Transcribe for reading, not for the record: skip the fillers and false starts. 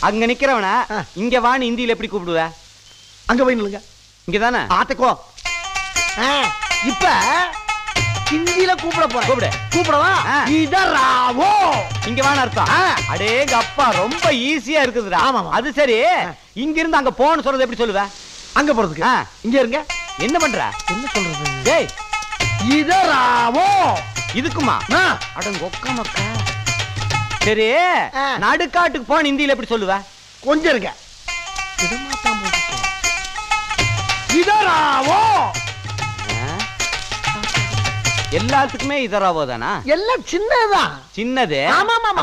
அங்க நிக்கிறவன இங்க வான்னு இந்தியில எப்படி கூப்பிடுவ? அங்க போய் நில்லுங்க. இங்கதானே ஆத்துக்கோ. இப்ப ஹிந்தியில கூப்பிட போறேன். கூப்பிடு. கூப்பிடவா? இதராவோ. இங்க வான்னு அர்த்தம். அடேங்க அப்பா, ரொம்ப ஈஸியா இருக்குதுடா. அது சரி, இங்க இருந்து அங்க போன்னு சொல்றது எப்படி சொல்லுவ? அங்க போறதுக்கு இங்க இருங்க. என்ன பண்ற? என்ன சொல்றது? டேய், இதராவோ. இதுக்குமா? அடங்க ஒக்கமக்கா. சரி, நடுக்காட்டுக்கு போன்னு இந்தியில எப்படி சொல்லுவ? கொஞ்சம் இருங்க. இதராவோ. எல்லாத்துக்குமே இதராவோ தானா? எல்லாம் சின்னதுதான். சின்னது. ஆமா.